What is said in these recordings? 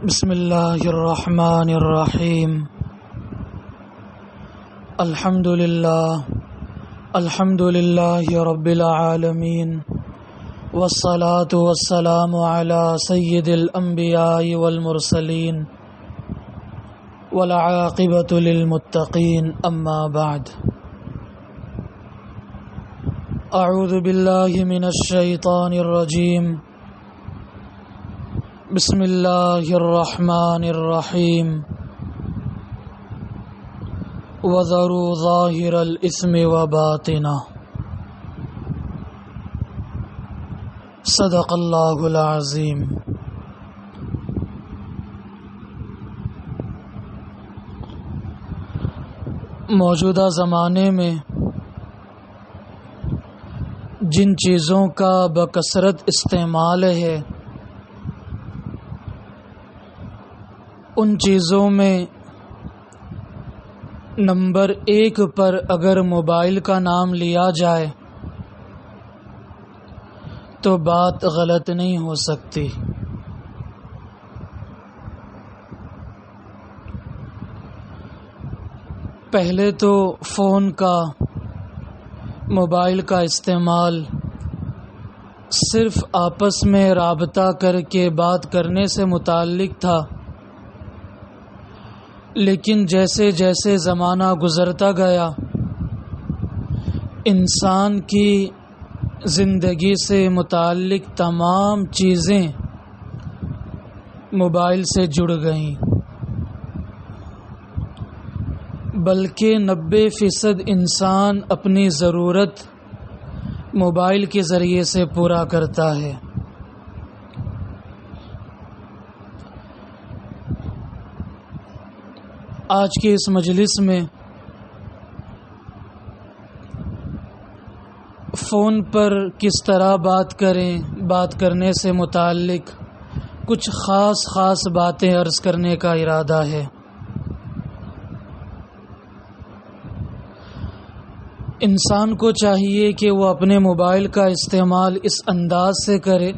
بسم اللہ الرحمن الرحیم الحمد للہ رب العالمین والصلاة والسلام علی سید الانبیاء والمرسلین والعاقبۃ للمتقین اما بعد اعوذ باللہ من الشیطان الرجیم بسم اللہ الرحمن الرحیم وذروا ظاہر الاثم وباطنہ صدق اللہ العظیم۔ موجودہ زمانے میں جن چیزوں کا بکثرت استعمال ہے ان چیزوں میں نمبر 1 پر اگر موبائل کا نام لیا جائے تو بات غلط نہیں ہو سکتی۔ پہلے تو فون کا موبائل کا استعمال صرف آپس میں رابطہ کر کے بات کرنے سے متعلق تھا، لیکن جیسے جیسے زمانہ گزرتا گیا انسان کی زندگی سے متعلق تمام چیزیں موبائل سے جڑ گئیں، بلکہ 90% انسان اپنی ضرورت موبائل کے ذریعے سے پورا کرتا ہے۔ آج کے اس مجلس میں فون پر کس طرح بات کریں، بات کرنے سے متعلق کچھ خاص باتیں عرض کرنے کا ارادہ ہے۔ انسان کو چاہیے کہ وہ اپنے موبائل کا استعمال اس انداز سے کرے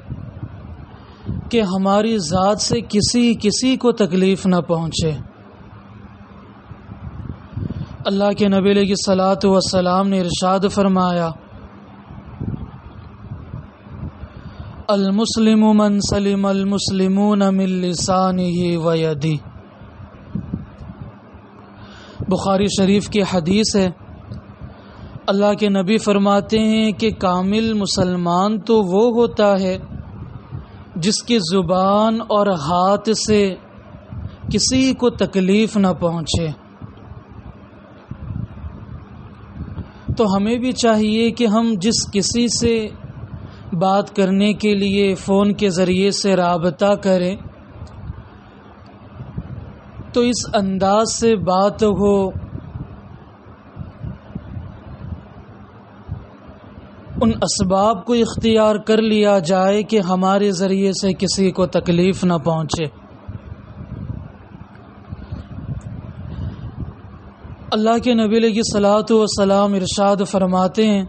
کہ ہماری ذات سے کسی کو تکلیف نہ پہنچے۔ اللہ کے نبی علیہ الصلوۃ والسلام نے ارشاد فرمایا، المسلم من سلم المسلمون من لسانه ویدہ۔ بخاری شریف کی حدیث ہے، اللہ کے نبی فرماتے ہیں کہ کامل مسلمان تو وہ ہوتا ہے جس کی زبان اور ہاتھ سے کسی کو تکلیف نہ پہنچے۔ تو ہمیں بھی چاہیے کہ ہم جس کسی سے بات کرنے کے لیے فون کے ذریعے سے رابطہ کریں تو اس انداز سے بات ہو ان اسباب کو اختیار کر لیا جائے کہ ہمارے ذریعے سے کسی کو تکلیف نہ پہنچے۔ اللہ کے نبی علیہ الصلوۃ والسلام ارشاد فرماتے ہیں،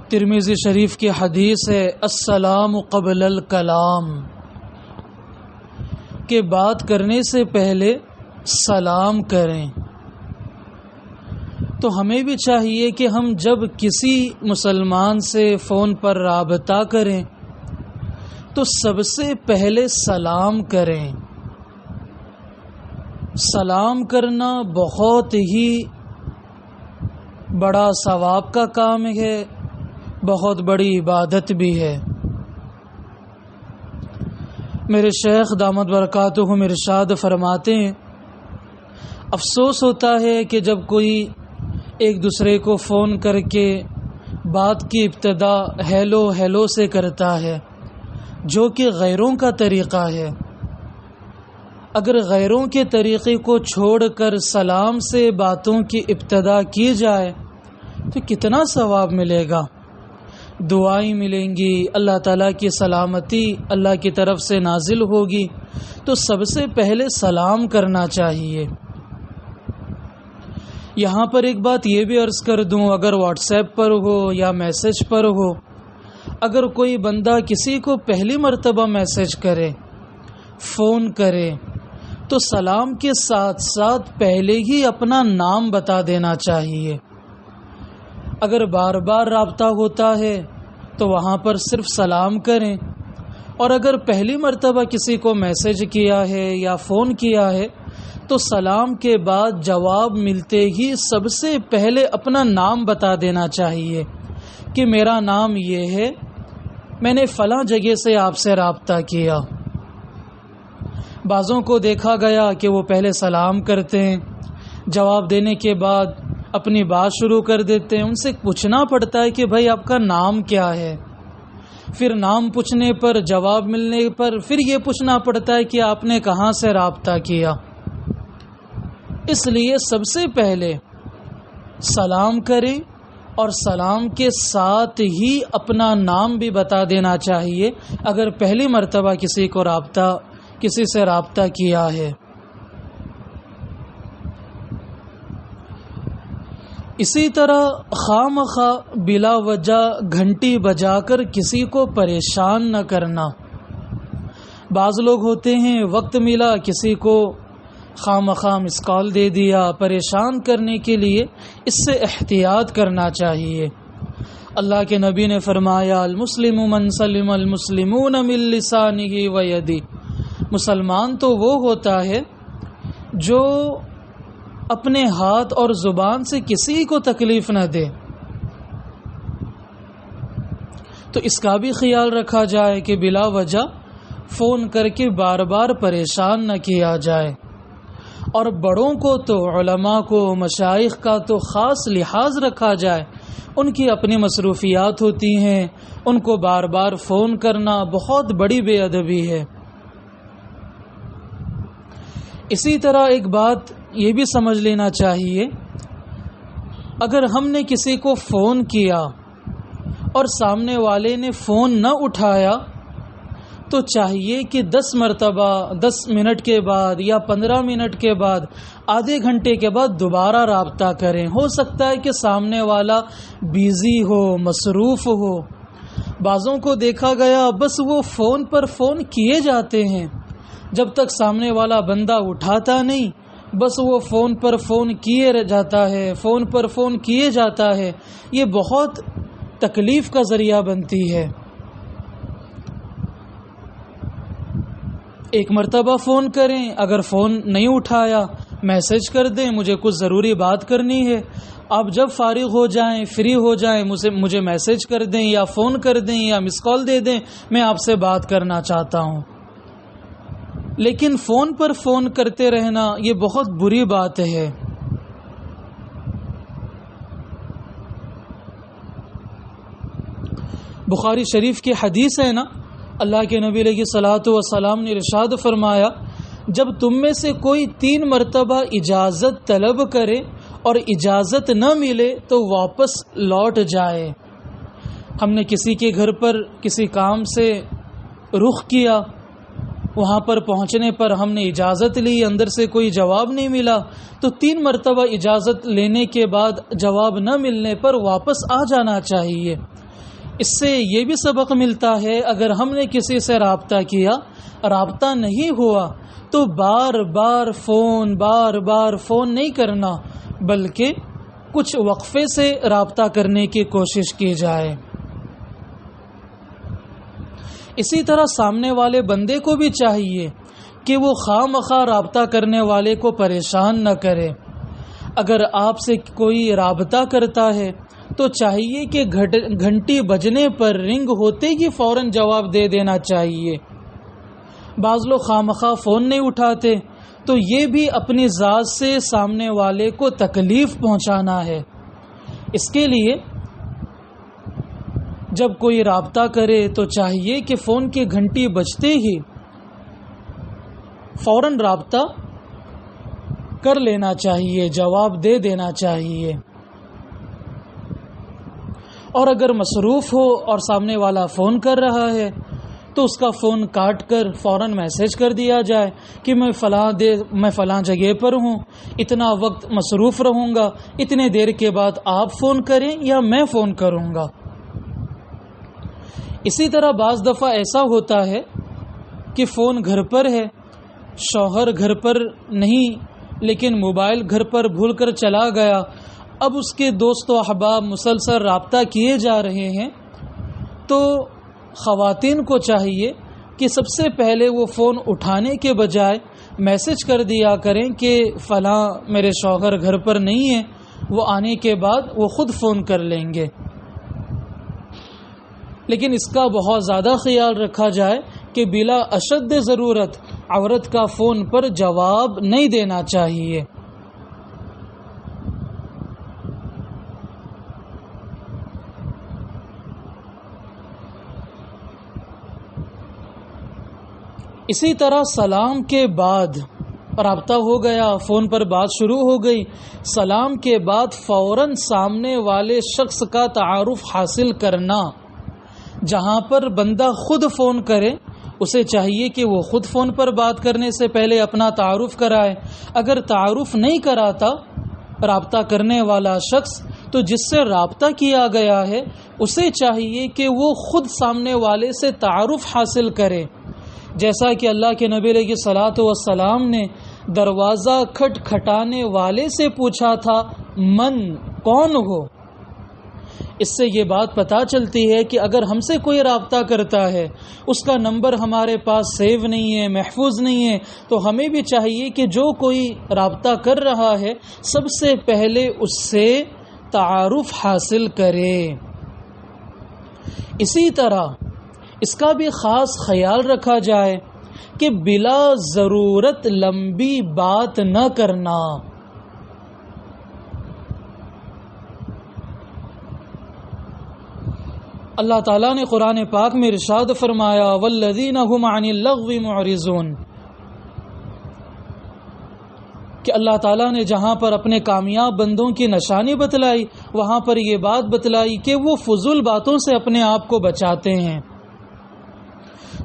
ترمذی شریف کی حدیث ہے، السلام قبل الکلام، کہ بات کرنے سے پہلے سلام کریں۔ تو ہمیں بھی چاہیے کہ ہم جب کسی مسلمان سے فون پر رابطہ کریں تو سب سے پہلے سلام کریں۔ سلام کرنا بہت ہی بڑا ثواب کا کام ہے، بہت بڑی عبادت بھی ہے۔ میرے شیخ دامت برکاتہم ارشاد فرماتے ہیں، افسوس ہوتا ہے کہ جب کوئی ایک دوسرے کو فون کر کے بات کی ابتدا ہیلو سے کرتا ہے، جو کہ غیروں کا طریقہ ہے۔ اگر غیروں کے طریقے کو چھوڑ کر سلام سے باتوں کی ابتدا کی جائے تو کتنا ثواب ملے گا، دعائیں ملیں گی، اللہ تعالیٰ کی سلامتی اللہ کی طرف سے نازل ہوگی۔ تو سب سے پہلے سلام کرنا چاہیے۔ یہاں پر ایک بات یہ بھی عرض کر دوں، اگر واٹس ایپ پر ہو یا میسج پر ہو، اگر کوئی بندہ کسی کو پہلی مرتبہ میسج کرے فون کرے تو سلام کے ساتھ ساتھ پہلے ہی اپنا نام بتا دینا چاہیے۔ اگر بار بار رابطہ ہوتا ہے تو وہاں پر صرف سلام کریں، اور اگر پہلی مرتبہ کسی کو میسج کیا ہے یا فون کیا ہے تو سلام کے بعد جواب ملتے ہی سب سے پہلے اپنا نام بتا دینا چاہیے کہ میرا نام یہ ہے، میں نے فلاں جگہ سے آپ سے رابطہ کیا۔ بعضوں کو دیکھا گیا کہ وہ پہلے سلام کرتے ہیں، جواب دینے کے بعد اپنی بات شروع کر دیتے ہیں۔ ان سے پوچھنا پڑتا ہے کہ بھائی آپ کا نام کیا ہے، پھر نام پوچھنے پر، جواب ملنے پر پھر یہ پوچھنا پڑتا ہے کہ آپ نے کہاں سے رابطہ کیا۔ اس لیے سب سے پہلے سلام کریں اور سلام کے ساتھ ہی اپنا نام بھی بتا دینا چاہیے اگر پہلی مرتبہ کسی سے رابطہ کیا ہے۔ اسی طرح خواہ بلا وجہ گھنٹی بجا کر کسی کو پریشان نہ کرنا۔ بعض لوگ ہوتے ہیں وقت ملا کسی کو خواہ مس کال دے دیا، پریشان کرنے کے لیے اس سے احتیاط کرنا چاہیے۔ اللہ کے نبی نے فرمایا المسلم من سلم المسلمون من لسانہ و یدہ، مسلمان تو وہ ہوتا ہے جو اپنے ہاتھ اور زبان سے کسی کو تکلیف نہ دے۔ تو اس کا بھی خیال رکھا جائے کہ بلا وجہ فون کر کے بار بار پریشان نہ کیا جائے۔ اور بڑوں کو تو، علماء کو، مشائخ کا تو خاص لحاظ رکھا جائے، ان کی اپنی مصروفیات ہوتی ہیں، ان کو بار بار فون کرنا بہت بڑی بے ادبی ہے۔ اسی طرح ایک بات یہ بھی سمجھ لینا چاہیے، اگر ہم نے کسی کو فون کیا اور سامنے والے نے فون نہ اٹھایا تو چاہیے کہ 10 مرتبہ 10 منٹ کے بعد یا 15 منٹ کے بعد، آدھے گھنٹے کے بعد دوبارہ رابطہ کریں۔ ہو سکتا ہے کہ سامنے والا بیزی ہو، مصروف ہو۔ بعضوں کو دیکھا گیا بس وہ فون پر فون کیے جاتے ہیں، جب تک سامنے والا بندہ اٹھاتا نہیں بس وہ فون پر فون کیے جاتا ہے، فون پر فون کیے جاتا ہے۔ یہ بہت تکلیف کا ذریعہ بنتی ہے۔ ایک مرتبہ فون کریں، اگر فون نہیں اٹھایا میسج کر دیں مجھے کچھ ضروری بات کرنی ہے، آپ جب فارغ ہو جائیں، فری ہو جائیں مجھے میسج کر دیں یا فون کر دیں یا مس کال دے دیں، میں آپ سے بات کرنا چاہتا ہوں۔ لیکن فون پر فون کرتے رہنا یہ بہت بری بات ہے۔ بخاری شریف کی حدیث ہے نا، اللہ کے نبی علیہ الصلوۃ والسلام نے ارشاد فرمایا جب تم میں سے کوئی 3 مرتبہ اجازت طلب کرے اور اجازت نہ ملے تو واپس لوٹ جائے۔ ہم نے کسی کے گھر پر کسی کام سے رخ کیا، وہاں پر پہنچنے پر ہم نے اجازت لی، اندر سے کوئی جواب نہیں ملا، تو 3 مرتبہ اجازت لینے کے بعد جواب نہ ملنے پر واپس آ جانا چاہیے۔ اس سے یہ بھی سبق ملتا ہے اگر ہم نے کسی سے رابطہ کیا، رابطہ نہیں ہوا تو بار بار فون نہیں کرنا، بلکہ کچھ وقفے سے رابطہ کرنے کی کوشش کی جائے۔ اسی طرح سامنے والے بندے کو بھی چاہیے کہ وہ خواہ مخواہ رابطہ کرنے والے کو پریشان نہ کرے۔ اگر آپ سے کوئی رابطہ کرتا ہے تو چاہیے کہ گھنٹی بجنے پر، رنگ ہوتے ہی فوراً جواب دے دینا چاہیے۔ بعض لوگ خواہ مخواہ فون نہیں اٹھاتے تو یہ بھی اپنی ذات سے سامنے والے کو تکلیف پہنچانا ہے۔ اس کے لیے جب کوئی رابطہ کرے تو چاہیے کہ فون کی گھنٹی بجتے ہی فوراً رابطہ کر لینا چاہیے، جواب دے دینا چاہیے۔ اور اگر مصروف ہو اور سامنے والا فون کر رہا ہے تو اس کا فون کاٹ کر فوراً میسج کر دیا جائے کہ میں فلاں جگہ پر ہوں، اتنا وقت مصروف رہوں گا، اتنے دیر کے بعد آپ فون کریں یا میں فون کروں گا۔ اسی طرح بعض دفعہ ایسا ہوتا ہے کہ فون گھر پر ہے، شوہر گھر پر نہیں لیکن موبائل گھر پر بھول کر چلا گیا، اب اس کے دوست و احباب مسلسل رابطہ کیے جا رہے ہیں، تو خواتین کو چاہیے کہ سب سے پہلے وہ فون اٹھانے کے بجائے میسج کر دیا کریں کہ فلاں میرے شوہر گھر پر نہیں ہے، وہ آنے کے بعد وہ خود فون کر لیں گے۔ لیکن اس کا بہت زیادہ خیال رکھا جائے کہ بلا اشد ضرورت عورت کا فون پر جواب نہیں دینا چاہیے۔ اسی طرح سلام کے بعد رابطہ ہو گیا، فون پر بات شروع ہو گئی، سلام کے بعد فوراً سامنے والے شخص کا تعارف حاصل کرنا۔ جہاں پر بندہ خود فون کرے اسے چاہیے کہ وہ خود فون پر بات کرنے سے پہلے اپنا تعارف کرائے۔ اگر تعارف نہیں کراتا رابطہ کرنے والا شخص تو جس سے رابطہ کیا گیا ہے اسے چاہیے کہ وہ خود سامنے والے سے تعارف حاصل کرے، جیسا کہ اللہ کے نبی علیہ الصلوۃ والسلام نے دروازہ کھٹکھٹانے والے سے پوچھا تھا من، کون ہو؟ اس سے یہ بات پتہ چلتی ہے کہ اگر ہم سے کوئی رابطہ کرتا ہے، اس کا نمبر ہمارے پاس سیو نہیں ہے، محفوظ نہیں ہے، تو ہمیں بھی چاہیے کہ جو کوئی رابطہ کر رہا ہے سب سے پہلے اس سے تعارف حاصل کرے۔ اسی طرح اس کا بھی خاص خیال رکھا جائے کہ بلا ضرورت لمبی بات نہ کرنا۔ اللہ تعالیٰ نے قرآن پاک میں ارشاد فرمایا والذین هم عن اللغو معرضون، کہ اللہ تعالیٰ نے جہاں پر اپنے کامیاب بندوں کی نشانی بتلائی وہاں پر یہ بات بتلائی کہ وہ فضول باتوں سے اپنے آپ کو بچاتے ہیں۔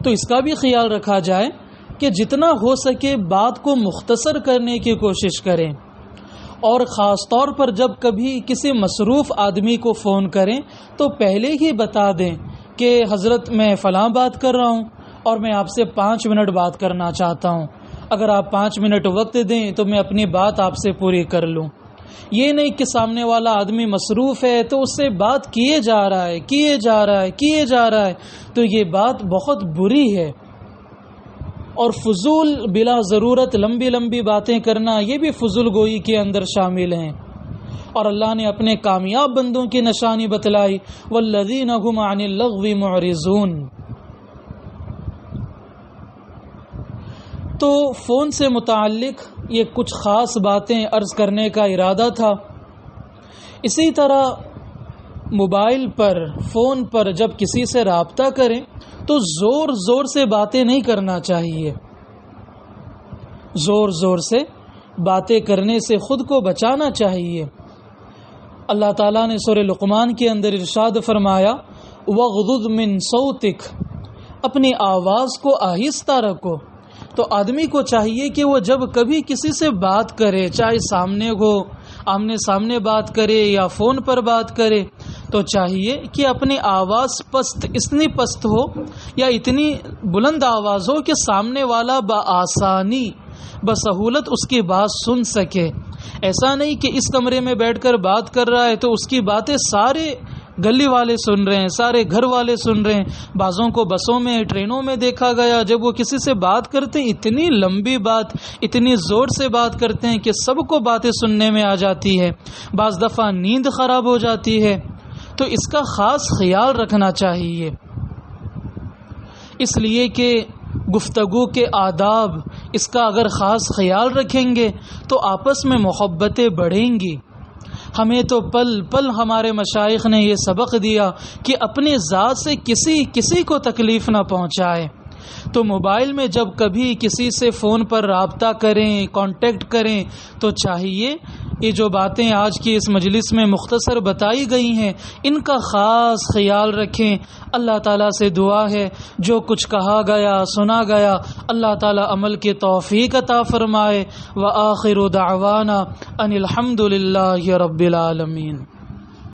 تو اس کا بھی خیال رکھا جائے کہ جتنا ہو سکے بات کو مختصر کرنے کی کوشش کریں، اور خاص طور پر جب کبھی کسی مصروف آدمی کو فون کریں تو پہلے ہی بتا دیں کہ حضرت میں فلاں بات کر رہا ہوں اور میں آپ سے 5 منٹ بات کرنا چاہتا ہوں، اگر آپ 5 منٹ وقت دیں تو میں اپنی بات آپ سے پوری کر لوں۔ یہ نہیں کہ سامنے والا آدمی مصروف ہے تو اس سے بات کیے جا رہا ہے، تو یہ بات بہت بری ہے۔ اور فضول بلا ضرورت لمبی باتیں کرنا یہ بھی فضول گوئی کے اندر شامل ہیں۔ اور اللہ نے اپنے کامیاب بندوں کی نشانی بتلائی والذین هم عن اللغو معرضون۔ تو فون سے متعلق یہ کچھ خاص باتیں عرض کرنے کا ارادہ تھا۔ اسی طرح موبائل پر فون پر جب کسی سے رابطہ کریں تو زور سے باتیں نہیں کرنا چاہیے، زور سے باتیں کرنے سے خود کو بچانا چاہیے۔ اللہ تعالیٰ نے سورہ لقمان کے اندر ارشاد فرمایا وَغْضُضْ مِن صَوْتِكَ، اپنی آواز کو آہستہ رکھو۔ تو آدمی کو چاہیے کہ وہ جب کبھی کسی سے بات کرے، چاہے آمنے سامنے بات کرے یا فون پر بات کرے، تو چاہیے کہ اپنی آواز اتنی پست ہو یا اتنی بلند آواز ہو کہ سامنے والا بآسانی بسہولت اس کی بات سن سکے۔ ایسا نہیں کہ اس کمرے میں بیٹھ کر بات کر رہا ہے تو اس کی باتیں سارے گلی والے سن رہے ہیں، سارے گھر والے سن رہے ہیں۔ بعضوں کو بسوں میں ٹرینوں میں دیکھا گیا جب وہ کسی سے بات کرتے ہیں اتنی لمبی بات، اتنی زور سے بات کرتے ہیں کہ سب کو باتیں سننے میں آ جاتی ہے، بعض دفعہ نیند خراب ہو جاتی ہے۔ تو اس کا خاص خیال رکھنا چاہیے، اس لیے کہ گفتگو کے آداب اس کا اگر خاص خیال رکھیں گے تو آپس میں محبتیں بڑھیں گی۔ ہمیں تو پل پل ہمارے مشائخ نے یہ سبق دیا کہ اپنے ذات سے کسی کو تکلیف نہ پہنچائے۔ تو موبائل میں جب کبھی کسی سے فون پر رابطہ کریں، کانٹیکٹ کریں، تو چاہیے یہ جو باتیں آج کی اس مجلس میں مختصر بتائی گئی ہیں ان کا خاص خیال رکھیں۔ اللہ تعالیٰ سے دعا ہے جو کچھ کہا گیا سنا گیا اللہ تعالیٰ عمل کی توفیق عطا فرمائے۔ وآخر دعوانا ان الحمد للہ رب العالمین۔